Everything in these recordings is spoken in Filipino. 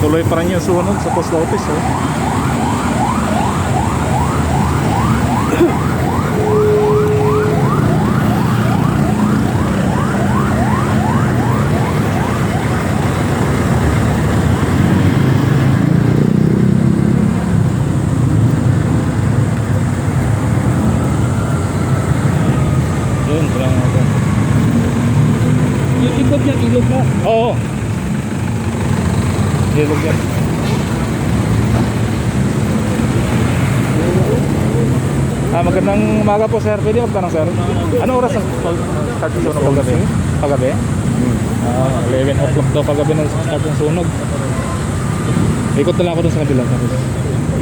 tuloy pa rin yung sunog sa post office. Yun, kailangan natin. Yung ikot niya, ilog na. Oo. Ilog yan. Magandang umaga po sir. Pwede magtanong sir? Anong oras ang start ng sunog paggabi? Paggabi? 11 o'clock daw paggabi ng start ng sunog. Ikot na lang ako dun sa kabila.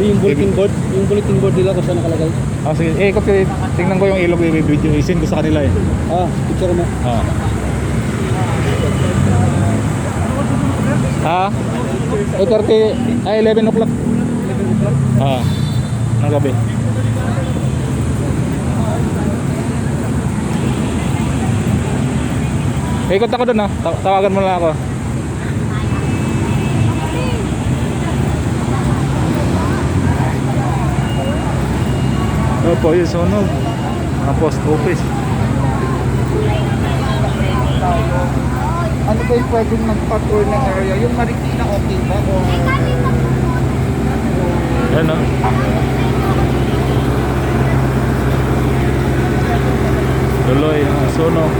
Yung bulletin board nila kung saan nakalagay. Sige. Ikot ko. Tingnan ko yung ilog yung video. I-send ko sa kanila eh. Picture mo. 11 o'clock. Ng gabi. Ikot ako dun tawagan mo lang ako. Po yung sunog mga post office. Ano ba yung pwedeng magpa-tour ng area? Yung Marikina okay ba? Yan tuloy ang sunog.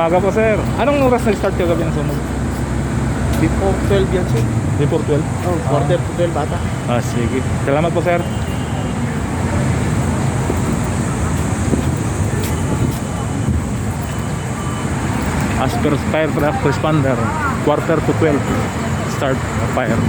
Umaga po sir. Anong oras nag-start ka gabi ng sunog? Before 12 yan sir. Before 12? Quarter to 12 bata. Sige. Salamat po sir. As per fire responder, quarter to 12 start of fire.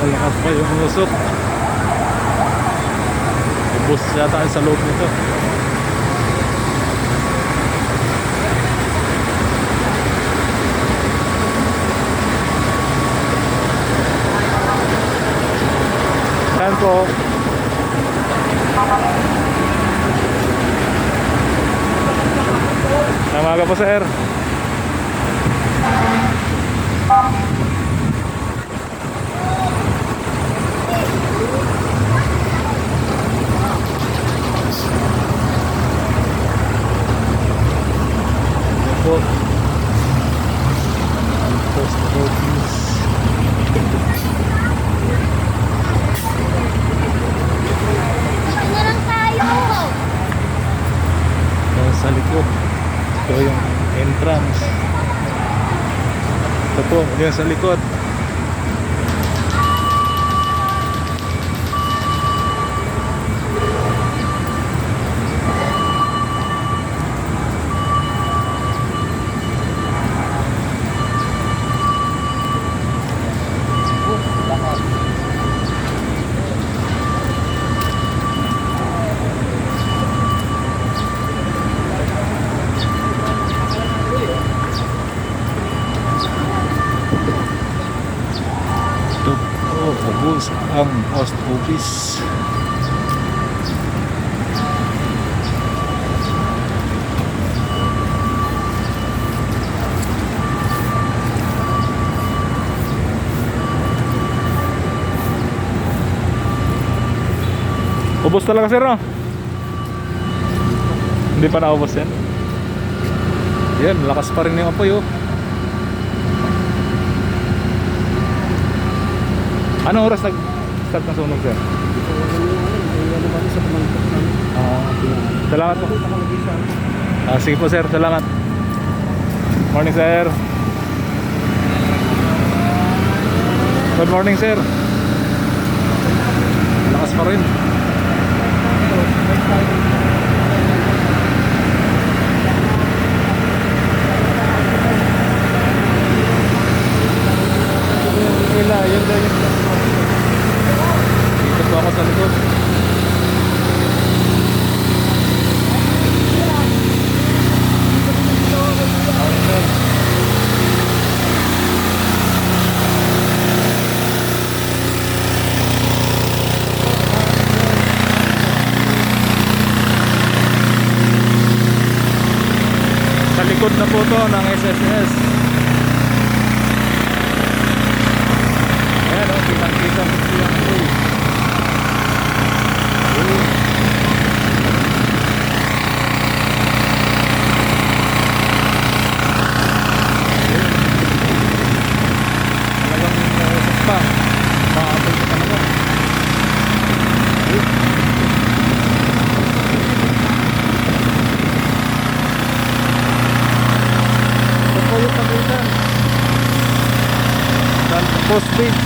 Malakas pa yung usok. Ubus yata sa loob nito. Saan po? Namaga po sir. Post office. Na lang tayo. Sa likod. Ito yung entrance. Ito po, yung sa likod. Ubus ang post office. Ubus talaga sir no? Hindi pa naubos yan. Yan, lakas pa rin yung apoy oh. Anong oras nag-start ng sunog sir? Salamat po. Sige po sir, salamat. Morning sir. Good morning sir. Lakas pa rin. daw yung dito po ako sa likod. Sa likod na po to ng SSS. Ayan o, kitang-kita mo siya. Talagang nausap pa. Makakapag ka talaga. Ito po yung pagitan. Post bridge.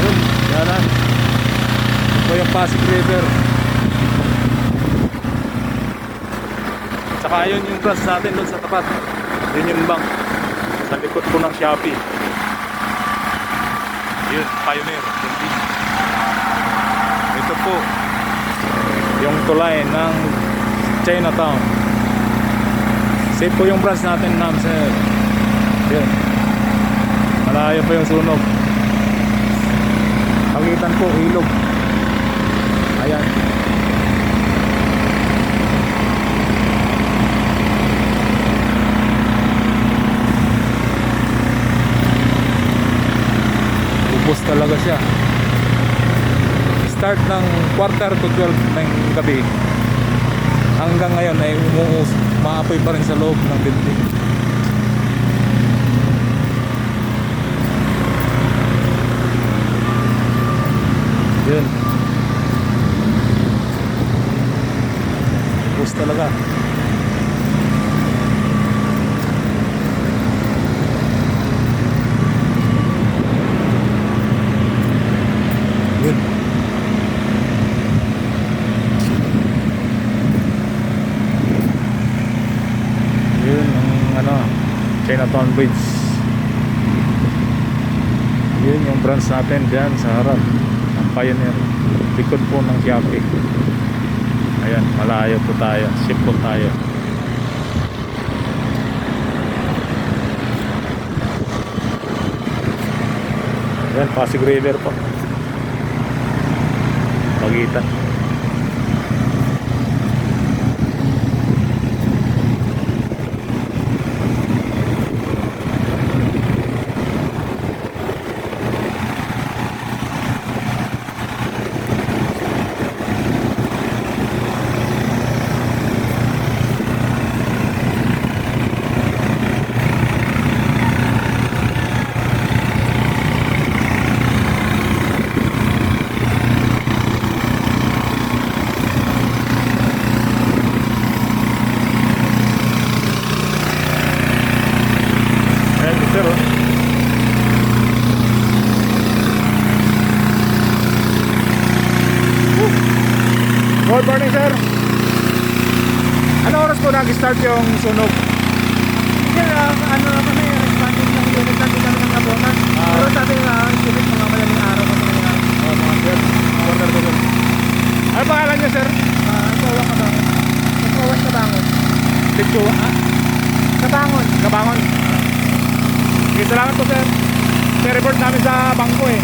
Yun, yanan. Ito yung Pasig River. Saka yun yung branch natin doon sa tapat. Yun yung bank. Sa likod po ng Shopee. Yun, Pioneer. Ito po yung tulay ng Chinatown. Safe po yung branch natin, ma'am sir. Yun. Malayo po yung sunog. Pagitan po, ilog. Ayan. Ubos talaga siya. Start ng 11:45 ng gabi. Hanggang ngayon ay maapoy pa rin sa loob ng building. Yun. Ubos talaga. Yun. Yun ang Chinatown Bridge. Yun yung branch natin dyan sa harap ng Pioneer. Likod po ng Shopee. Ayan, malayo po tayo. Ship po tayo. Ayan, Pasig River po. Pagitan. Sir, oh. Good morning, sir. Ano oras po nag-start yung sunog? Sir, ano na kami, responding ng unit natin kami ng abonan. Pero sabi nga, estimate mga malaling araw kami nangyari. Oh, mga sir. Quarter to go. Ano pangalan niyo, sir? Nagkawas ka bangon. Nagkawas ka bangon. Tito, Kabangon. Kabangon. Okay, salamat po, sir. May report namin sa bangko eh.